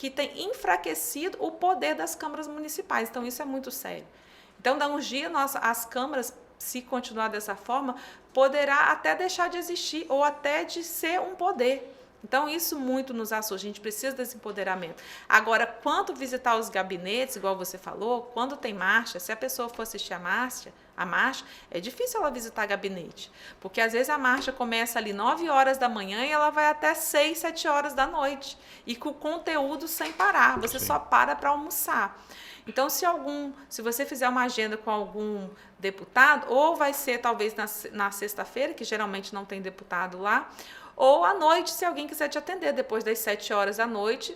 têm enfraquecido o poder das câmaras municipais. Então, isso é muito sério. Então, dá uns dias, as câmaras, se continuar dessa forma, poderá até deixar de existir ou até de ser um poder. Então, isso muito nos assusta, a gente precisa desse empoderamento. Agora, quanto visitar os gabinetes, igual você falou, quando tem marcha, se a pessoa for assistir a marcha, é difícil ela visitar gabinete, porque às vezes a marcha começa ali 9 horas da manhã e ela vai até 6, 7 horas da noite, e com conteúdo sem parar, você só para almoçar. Então, se você fizer uma agenda com algum deputado, ou vai ser talvez na sexta-feira, que geralmente não tem deputado lá, ou à noite, se alguém quiser te atender, depois das 7 horas da noite,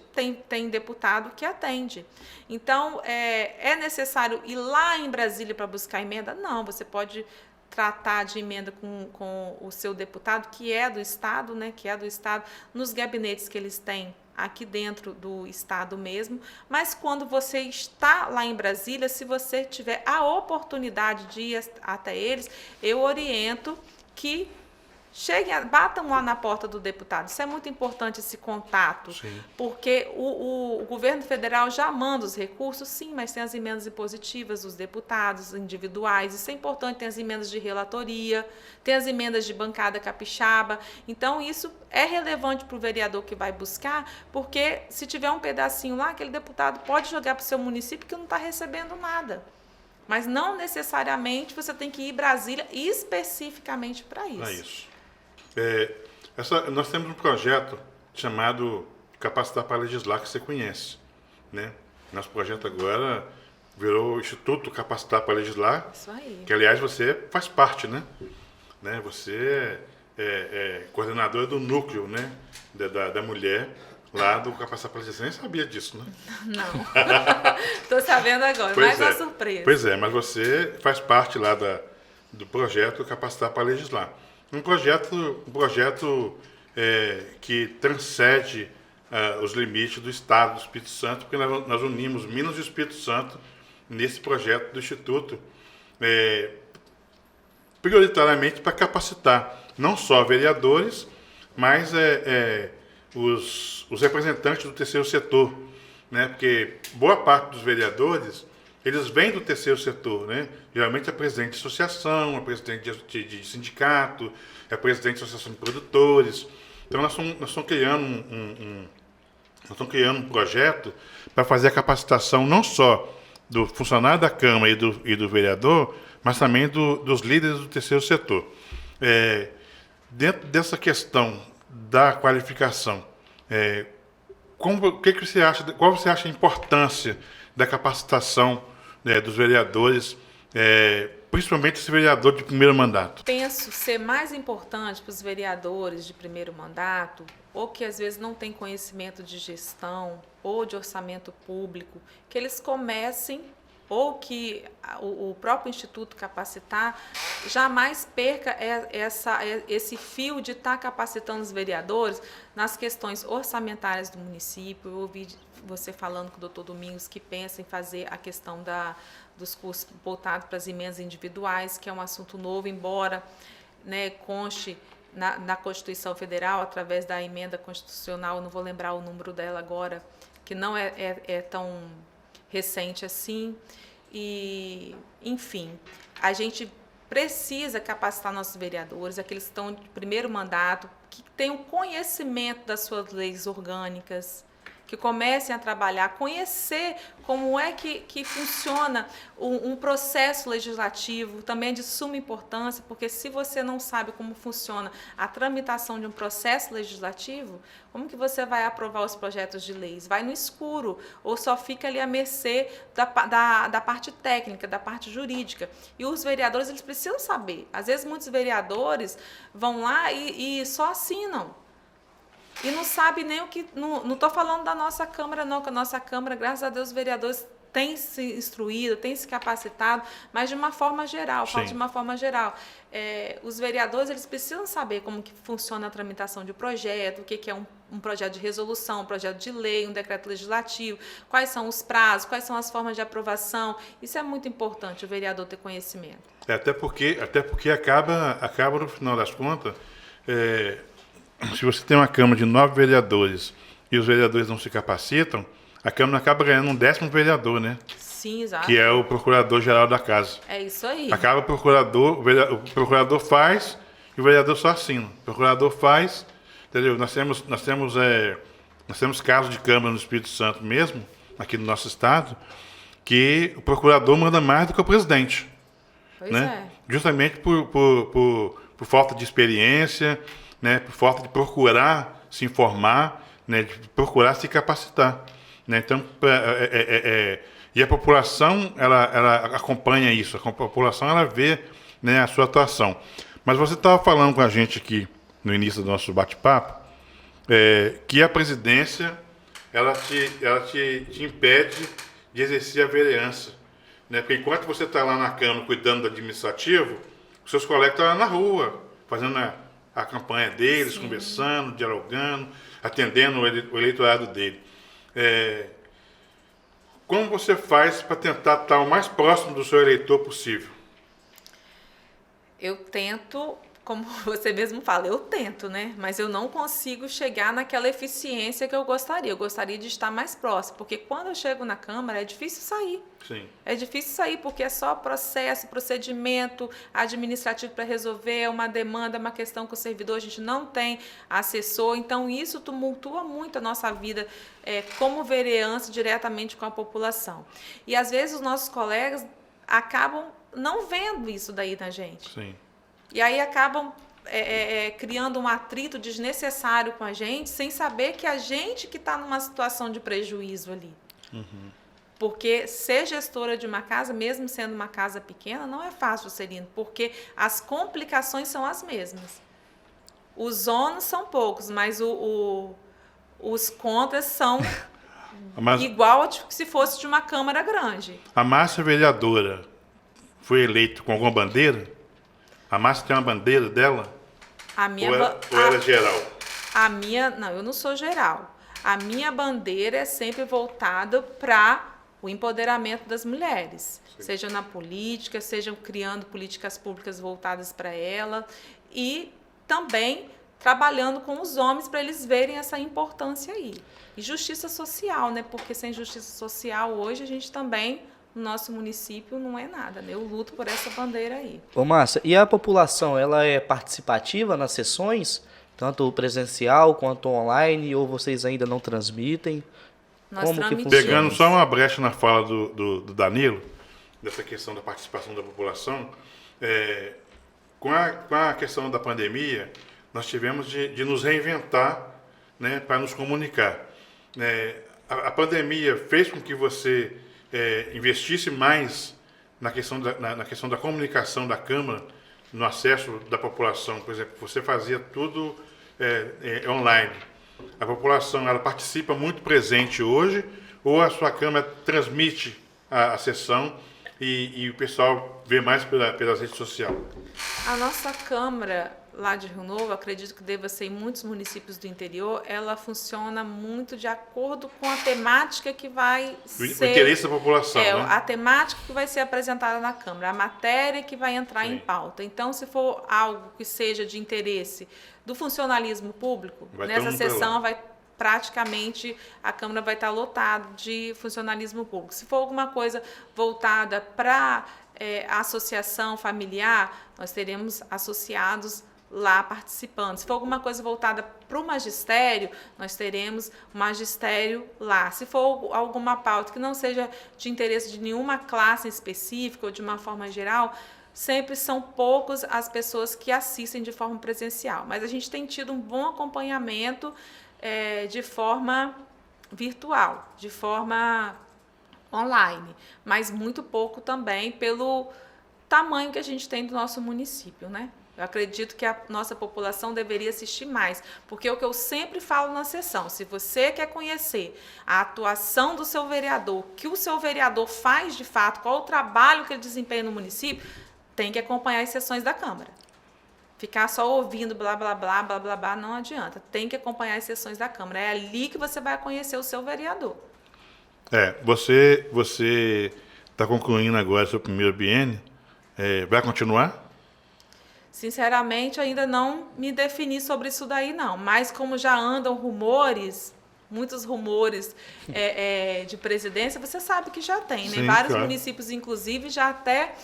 tem deputado que atende. Então, é necessário ir lá em Brasília para buscar emenda? Não, você pode tratar de emenda com o seu deputado, que é do Estado, né, nos gabinetes que eles têm aqui dentro do Estado mesmo, mas quando você está lá em Brasília, se você tiver a oportunidade de ir até eles, eu oriento que batam lá na porta do deputado. Isso é muito importante, esse contato. Sim. Porque o governo federal já manda os recursos, sim, mas tem as emendas impositivas dos deputados individuais, isso é importante, tem as emendas de relatoria, tem as emendas de bancada capixaba. Então, isso é relevante para o vereador que vai buscar, porque se tiver um pedacinho lá, aquele deputado pode jogar para o seu município que não está recebendo nada. Mas não necessariamente você tem que ir Brasília especificamente para isso. É isso. Nós temos um projeto chamado Capacitar para Legislar, que você conhece, né? Nosso projeto agora virou o Instituto Capacitar para Legislar. Isso aí. Que, aliás, você faz parte, né? Você coordenadora do núcleo, né, da mulher, lá do Capacitar para a Legislação. Nem sabia disso, né? Não. Estou sabendo agora, mais uma surpresa. Pois é, mas você faz parte lá do projeto Capacitar para Legislar. Um projeto que transcende os limites do Estado do Espírito Santo, porque nós unimos Minas e o Espírito Santo nesse projeto do Instituto, prioritariamente para capacitar não só vereadores, mas os representantes do terceiro setor, né? Porque boa parte dos vereadores, eles vêm do terceiro setor, né? Geralmente é presidente de associação, é presidente de sindicato, é presidente de associação de produtores. Então nós estamos criando um projeto para fazer a capacitação não só do funcionário da Câmara e do vereador, mas também dos líderes do terceiro setor. Dentro dessa questão da qualificação, qual você acha a importância da capacitação dos vereadores, principalmente esse vereador de primeiro mandato? Penso ser mais importante para os vereadores de primeiro mandato, ou que às vezes não têm conhecimento de gestão ou de orçamento público, que eles comecem, ou que o próprio Instituto Capacitar jamais perca esse fio de estar capacitando os vereadores nas questões orçamentárias do município. Eu ouvi você falando com o doutor Domingos que pensa em fazer a questão dos cursos voltados para as emendas individuais, que é um assunto novo, embora, né, conste na Constituição Federal, através da emenda constitucional, não vou lembrar o número dela agora, que não é tão recente assim. E, enfim, a gente precisa capacitar nossos vereadores, aqueles que estão de primeiro mandato, que tenham conhecimento das suas leis orgânicas, que comecem a trabalhar, conhecer como é que funciona um processo legislativo, também é de suma importância, porque se você não sabe como funciona a tramitação de um processo legislativo, como que você vai aprovar os projetos de leis? Vai no escuro, ou só fica ali à mercê da parte técnica, da parte jurídica. E os vereadores, eles precisam saber. Às vezes, muitos vereadores vão lá e só assinam. E não sabe nem o que... Não estou falando da nossa Câmara, não, que a nossa Câmara, graças a Deus, os vereadores têm se instruído, têm se capacitado, mas de uma forma geral, falo de uma forma geral. Os vereadores, eles precisam saber como que funciona a tramitação de projeto, o que é um projeto de resolução, um projeto de lei, um decreto legislativo, quais são os prazos, quais são as formas de aprovação. Isso é muito importante, o vereador ter conhecimento. Até porque acaba no final das contas... se você tem uma Câmara de 9 vereadores e os vereadores não se capacitam, a Câmara acaba ganhando um 10º vereador, né? Sim, exato. Que é o Procurador-Geral da Casa. É isso aí. Acaba o procurador faz e o vereador só assina. O procurador faz, entendeu? Nós temos casos de Câmara no Espírito Santo mesmo, aqui no nosso estado, que o procurador manda mais do que o presidente. Pois né? Justamente por falta de experiência, né, por falta de procurar se informar, né, de procurar se capacitar. Né? Então, e a população ela acompanha isso, a população ela vê, né, a sua atuação. Mas você estava falando com a gente aqui, no início do nosso bate-papo, que a presidência ela te impede de exercer a vereança. Né? Porque enquanto você está lá na Câmara cuidando do administrativo, os seus colegas estão lá na rua, fazendo a campanha deles, sim, conversando, dialogando, atendendo o eleitorado dele. Como você faz para tentar estar o mais próximo do seu eleitor possível? Eu tento, como você mesmo fala, eu tento, né? Mas eu não consigo chegar naquela eficiência que eu gostaria. Eu gostaria de estar mais próximo, porque quando eu chego na Câmara é difícil sair. Sim. É difícil sair porque é só processo, procedimento administrativo para resolver, uma demanda, uma questão com o servidor, a gente não tem assessor, então isso tumultua muito a nossa vida como vereança diretamente com a população. E às vezes os nossos colegas acabam não vendo isso daí na gente. Sim. E aí acabam criando um atrito desnecessário com a gente, sem saber que a gente que está numa situação de prejuízo ali. Uhum. Porque ser gestora de uma casa, mesmo sendo uma casa pequena, não é fácil, Celino, porque as complicações são as mesmas. Os ônus são poucos, mas os contras são igual a se fosse de uma Câmara grande. A Márcia vereadora foi eleita com alguma bandeira? A Márcia tem uma bandeira dela? Ou era geral? Não, eu não sou geral. A minha bandeira é sempre voltada para o empoderamento das mulheres, sim, seja na política, sejam criando políticas públicas voltadas para ela e também trabalhando com os homens para eles verem essa importância aí. E justiça social, né? Porque sem justiça social hoje a gente também, no nosso município, não é nada, né? Eu luto por essa bandeira aí. Ô Márcia, e a população, ela é participativa nas sessões? Tanto presencial quanto online, ou vocês ainda não transmitem? Nós transmitimos. Pegando só uma brecha na fala do Danilo, dessa questão da participação da população, com a questão da pandemia, nós tivemos de nos reinventar, né, para nos comunicar. A pandemia fez com que você investisse mais na questão da comunicação da Câmara, no acesso da população. Por exemplo, você fazia tudo online. A população, ela participa muito presente hoje, ou a sua Câmara transmite a sessão e o pessoal vê mais pelas redes sociais? A nossa Câmara lá de Rio Novo, acredito que deva ser em muitos municípios do interior, ela funciona muito de acordo com a temática que vai ser... O interesse da população, né? A temática que vai ser apresentada na Câmara, a matéria que vai entrar em pauta. Então, se for algo que seja de interesse do funcionalismo público, nessa sessão praticamente a Câmara vai estar lotada de funcionalismo público. Se for alguma coisa voltada para a associação familiar, nós teremos associados lá participando. Se for alguma coisa voltada para o magistério, nós teremos o magistério lá. Se for alguma pauta que não seja de interesse de nenhuma classe específica ou de uma forma geral, sempre são poucos as pessoas que assistem de forma presencial. Mas a gente tem tido um bom acompanhamento de forma virtual, de forma online, mas muito pouco também pelo tamanho que a gente tem do nosso município, né? Eu acredito que a nossa população deveria assistir mais, porque é o que eu sempre falo na sessão, se você quer conhecer a atuação do seu vereador, o que o seu vereador faz de fato, qual o trabalho que ele desempenha no município, tem que acompanhar as sessões da Câmara. Ficar só ouvindo blá, blá, blá, blá, blá, blá, não adianta. Tem que acompanhar as sessões da Câmara. É ali que você vai conhecer o seu vereador. Você está concluindo agora seu primeiro biênio. Vai continuar? Sinceramente, ainda não me defini sobre isso daí, não. Mas como já andam rumores, muitos rumores de presidência, você sabe que já tem, né? Sim, vários claro. municípios, inclusive, já até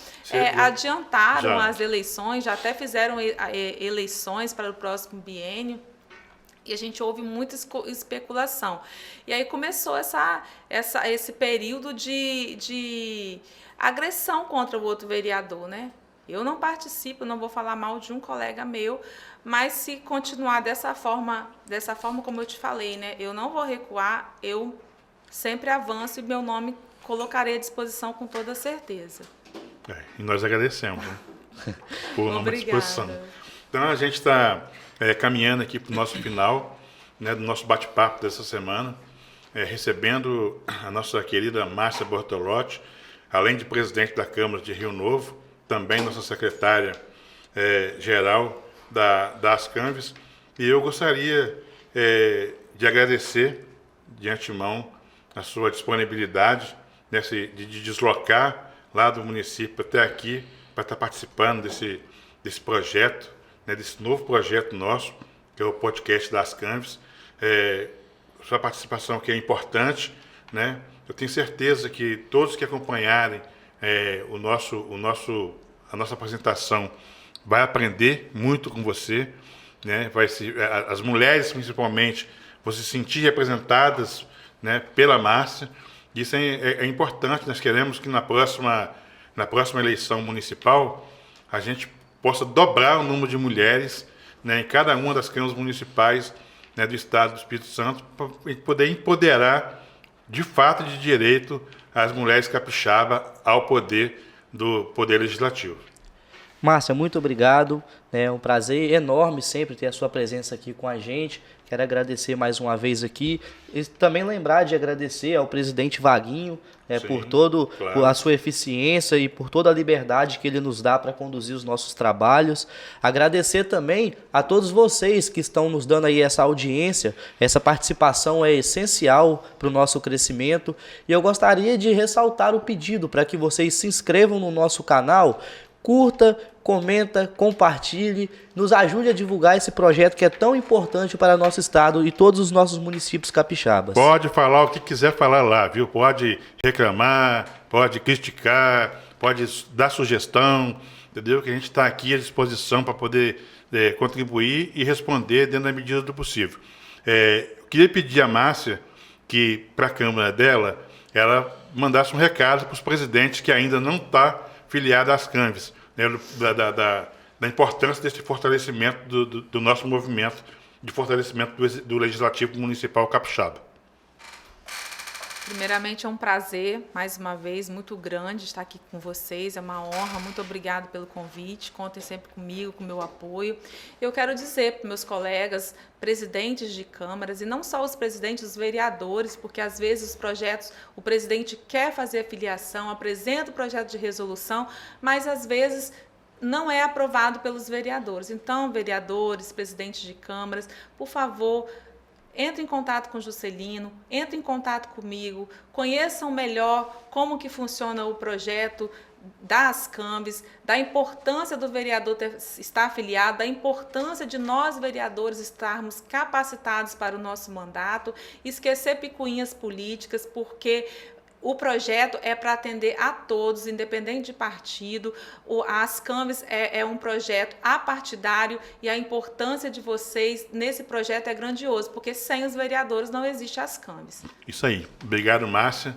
adiantaram as eleições, já até fizeram eleições para o próximo biênio. E a gente ouve muita especulação. E aí começou esse período de agressão contra o outro vereador, né? Eu não participo, não vou falar mal de um colega meu, mas se continuar dessa forma como eu te falei, né? Eu não vou recuar, eu sempre avanço e meu nome colocarei à disposição com toda certeza. E nós agradecemos, né? Por nome à disposição. Então a gente está caminhando aqui para o nosso final, né, do nosso bate-papo dessa semana, recebendo a nossa querida Márcia Bortolotti, além de presidente da Câmara de Rio Novo, também nossa secretária geral das Câmara. E eu gostaria de agradecer de antemão a sua disponibilidade de deslocar lá do município até aqui para estar participando desse projeto, né, desse novo projeto nosso, que é o podcast das Câmara. Sua participação aqui é importante, né? Eu tenho certeza que todos que acompanharem a nossa apresentação vai aprender muito com você, né? As mulheres principalmente vão se sentir representadas, né, pela Márcia. Isso é importante. Nós queremos que na próxima eleição municipal a gente possa dobrar o número de mulheres, né, em cada uma das câmaras municipais, né, do Estado do Espírito Santo, para poder empoderar de fato e de direito as mulheres capixaba ao poder do Poder Legislativo. Márcia, muito obrigado. É um prazer enorme sempre ter a sua presença aqui com a gente. Quero agradecer mais uma vez aqui e também lembrar de agradecer ao presidente Vaguinho Sim, por todo claro. por a sua eficiência e por toda a liberdade que ele nos dá para conduzir os nossos trabalhos. Agradecer também a todos vocês que estão nos dando aí essa audiência. Essa participação é essencial para o nosso crescimento. E eu gostaria de ressaltar o pedido para que vocês se inscrevam no nosso canal, curta, comenta, compartilhe, nos ajude a divulgar esse projeto que é tão importante para nosso estado e todos os nossos municípios capixabas. Pode falar o que quiser falar lá, viu? Pode reclamar, pode criticar, pode dar sugestão, entendeu? Que a gente está aqui à disposição para poder contribuir e responder dentro da medida do possível. Eu queria pedir à Márcia que, para a Câmara dela, ela mandasse um recado para os presidentes que ainda não estão filiados às CANVES, né, da importância desse fortalecimento do nosso movimento de fortalecimento do Legislativo Municipal Capixaba. Primeiramente, é um prazer, mais uma vez, muito grande estar aqui com vocês. É uma honra. Muito obrigado pelo convite. Contem sempre comigo, com o meu apoio. Eu quero dizer para meus colegas, presidentes de câmaras, e não só os presidentes, os vereadores, porque às vezes os projetos, o presidente quer fazer a filiação, apresenta o projeto de resolução, mas às vezes não é aprovado pelos vereadores. Então, vereadores, presidentes de câmaras, por favor, entre em contato com o Juscelino, entre em contato comigo, conheçam melhor como que funciona o projeto das CANVES, da importância do vereador estar afiliado, da importância de nós, vereadores, estarmos capacitados para o nosso mandato, esquecer picuinhas políticas, porque o projeto é para atender a todos, independente de partido. As CANVES é um projeto apartidário e a importância de vocês nesse projeto é grandioso, porque sem os vereadores não existe as CANVES. Isso aí. Obrigado, Márcia.